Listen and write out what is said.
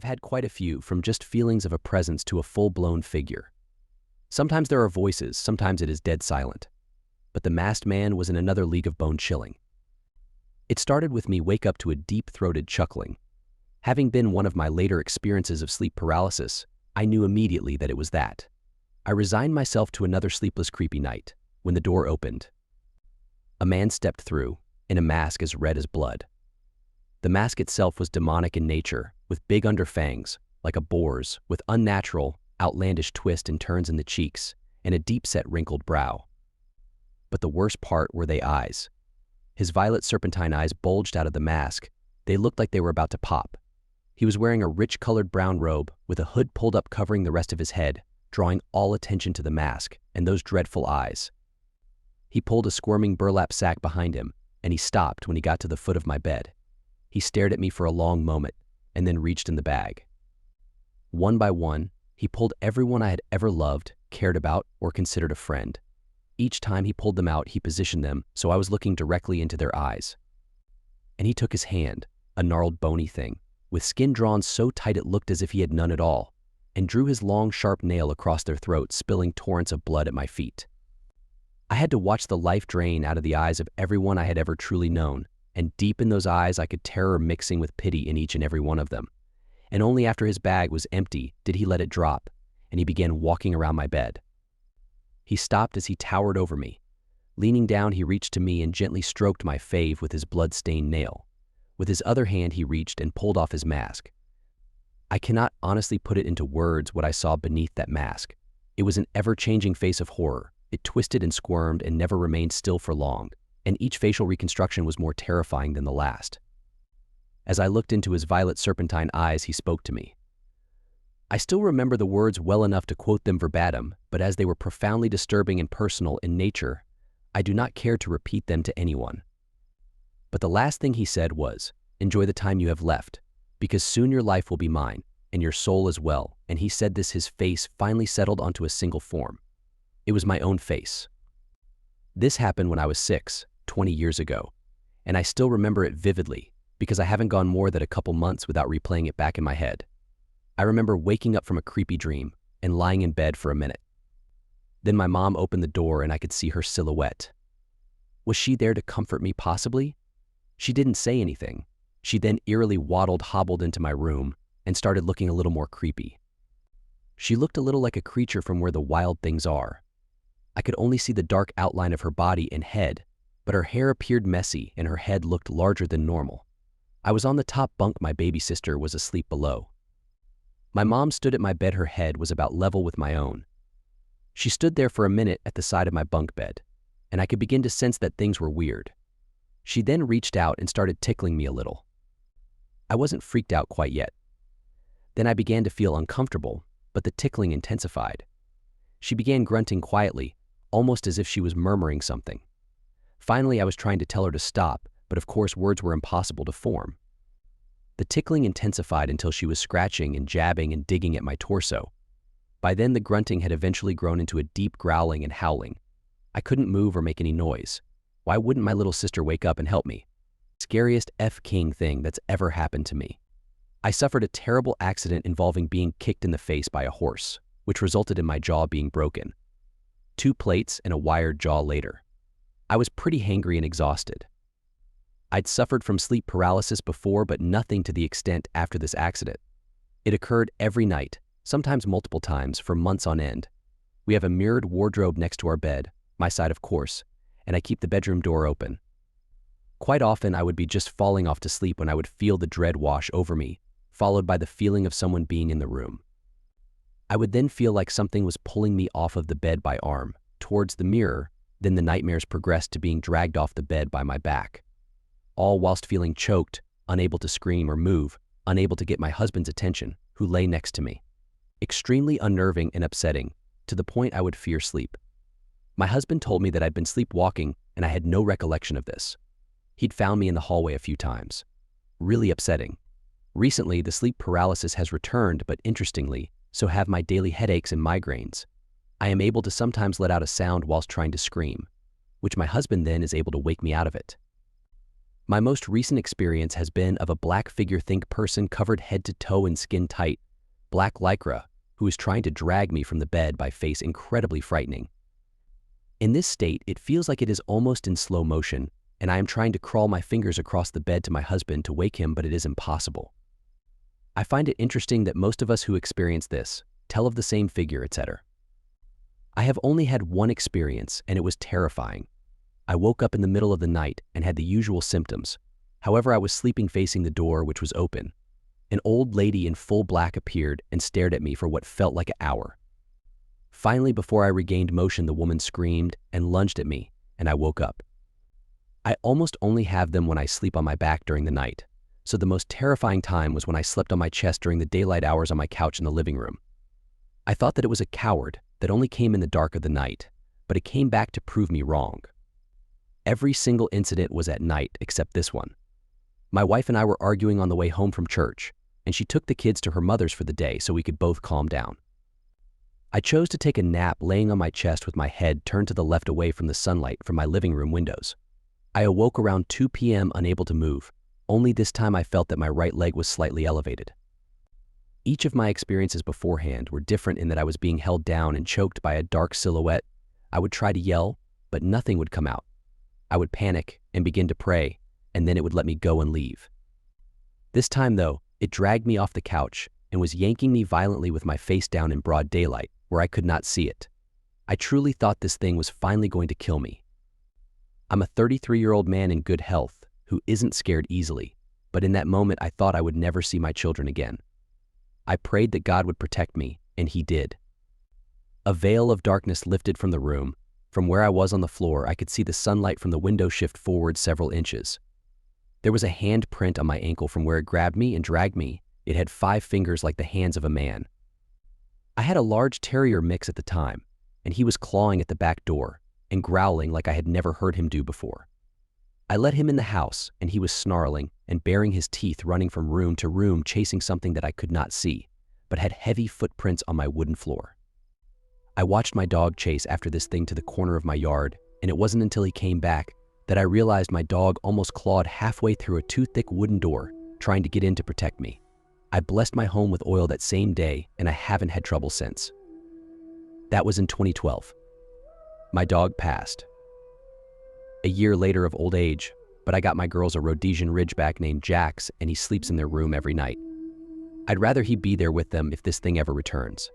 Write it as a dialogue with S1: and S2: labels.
S1: I've had quite a few, from just feelings of a presence to a full-blown figure. Sometimes there are voices, sometimes it is dead silent. But the masked man was in another league of bone-chilling. It started with me wake up to a deep-throated chuckling. Having been one of my later experiences of sleep paralysis, I knew immediately that it was that. I resigned myself to another sleepless, creepy night when the door opened. A man stepped through, in a mask as red as blood. The mask itself was demonic in nature, with big underfangs, like a boar's, with unnatural, outlandish twists and turns in the cheeks, and a deep-set wrinkled brow. But the worst part were the eyes. His violet serpentine eyes bulged out of the mask. They looked like they were about to pop. He was wearing a rich-colored brown robe, with a hood pulled up covering the rest of his head, drawing all attention to the mask and those dreadful eyes. He pulled a squirming burlap sack behind him, and he stopped when he got to the foot of my bed. He stared at me for a long moment, and then reached in the bag. One by one, he pulled everyone I had ever loved, cared about, or considered a friend. Each time he pulled them out, he positioned them so I was looking directly into their eyes. And he took his hand, a gnarled, bony thing, with skin drawn so tight it looked as if he had none at all, and drew his long, sharp nail across their throats, spilling torrents of blood at my feet. I had to watch the life drain out of the eyes of everyone I had ever truly known, and deep in those eyes I could terror mixing with pity in each and every one of them. And only after his bag was empty did he let it drop, and he began walking around my bed. He stopped as he towered over me. Leaning down, he reached to me and gently stroked my fave with his blood-stained nail. With his other hand, he reached and pulled off his mask. I cannot honestly put it into words what I saw beneath that mask. It was an ever-changing face of horror. It twisted and squirmed and never remained still for long, and each facial reconstruction was more terrifying than the last. As I looked into his violet serpentine eyes, he spoke to me. I still remember the words well enough to quote them verbatim, but as they were profoundly disturbing and personal in nature, I do not care to repeat them to anyone. But the last thing he said was, "Enjoy the time you have left, because soon your life will be mine, and your soul as well." And he said this, his face finally settled onto a single form. It was my own face. This happened when I was 6, 20 years ago, and I still remember it vividly because I haven't gone more than a couple months without replaying it back in my head. I remember waking up from a creepy dream and lying in bed for a minute. Then my mom opened the door and I could see her silhouette. Was she there to comfort me, possibly? She didn't say anything. She then eerily hobbled into my room and started looking a little more creepy. She looked a little like a creature from where the wild things are. I could only see the dark outline of her body and head, but her hair appeared messy and her head looked larger than normal. I was on the top bunk, my baby sister was asleep below. My mom stood at my bed, her head was about level with my own. She stood there for a minute at the side of my bunk bed, and I could begin to sense that things were weird. She then reached out and started tickling me a little. I wasn't freaked out quite yet. Then I began to feel uncomfortable, but the tickling intensified. She began grunting quietly, almost as if she was murmuring something. Finally, I was trying to tell her to stop, but of course words were impossible to form. The tickling intensified until she was scratching and jabbing and digging at my torso. By then, the grunting had eventually grown into a deep growling and howling. I couldn't move or make any noise. Why wouldn't my little sister wake up and help me? Scariest F-king thing that's ever happened to me. I suffered a terrible accident involving being kicked in the face by a horse, which resulted in my jaw being broken. 2 plates and a wired jaw later. I was pretty hangry and exhausted. I'd suffered from sleep paralysis before, but nothing to the extent after this accident. It occurred every night, sometimes multiple times, for months on end. We have a mirrored wardrobe next to our bed, my side of course, and I keep the bedroom door open. Quite often I would be just falling off to sleep when I would feel the dread wash over me, followed by the feeling of someone being in the room. I would then feel like something was pulling me off of the bed by arm, towards the mirror, then the nightmares progressed to being dragged off the bed by my back. All whilst feeling choked, unable to scream or move, unable to get my husband's attention, who lay next to me. Extremely unnerving and upsetting, to the point I would fear sleep. My husband told me that I'd been sleepwalking and I had no recollection of this. He'd found me in the hallway a few times. Really upsetting. Recently, the sleep paralysis has returned, but interestingly, so have my daily headaches and migraines. I am able to sometimes let out a sound whilst trying to scream, which my husband then is able to wake me out of it. My most recent experience has been of a black figure-think person covered head to toe in skin-tight, black lycra, who is trying to drag me from the bed by face incredibly frightening. In this state, it feels like it is almost in slow motion, and I am trying to crawl my fingers across the bed to my husband to wake him, but it is impossible. I find it interesting that most of us who experience this tell of the same figure, etc. I have only had one experience, and it was terrifying. I woke up in the middle of the night and had the usual symptoms. However, I was sleeping facing the door, which was open. An old lady in full black appeared and stared at me for what felt like an hour. Finally, before I regained motion, the woman screamed and lunged at me, and I woke up. I almost only have them when I sleep on my back during the night, so the most terrifying time was when I slept on my chest during the daylight hours on my couch in the living room. I thought that it was a coward that only came in the dark of the night, but it came back to prove me wrong. Every single incident was at night except this one. My wife and I were arguing on the way home from church, and she took the kids to her mother's for the day so we could both calm down. I chose to take a nap laying on my chest with my head turned to the left away from the sunlight from my living room windows. I awoke around 2 p.m. unable to move, only this time I felt that my right leg was slightly elevated. Each of my experiences beforehand were different in that I was being held down and choked by a dark silhouette. I would try to yell, but nothing would come out. I would panic and begin to pray, and then it would let me go and leave. This time, though, it dragged me off the couch and was yanking me violently with my face down in broad daylight, where I could not see it. I truly thought this thing was finally going to kill me. I'm a 33-year-old man in good health who isn't scared easily, but in that moment I thought I would never see my children again. I prayed that God would protect me, and He did. A veil of darkness lifted from the room. From where I was on the floor, I could see the sunlight from the window shift forward several inches. There was a hand print on my ankle from where it grabbed me and dragged me. It had 5 fingers like the hands of a man. I had a large terrier mix at the time, and he was clawing at the back door and growling like I had never heard him do before. I let him in the house, and he was snarling and baring his teeth, running from room to room, chasing something that I could not see, but had heavy footprints on my wooden floor. I watched my dog chase after this thing to the corner of my yard, and it wasn't until he came back that I realized my dog almost clawed halfway through a too thick wooden door, trying to get in to protect me. I blessed my home with oil that same day, and I haven't had trouble since. That was in 2012. My dog passed. A year later of old age, but I got my girls a Rhodesian Ridgeback named Jax, and he sleeps in their room every night. I'd rather he be there with them if this thing ever returns.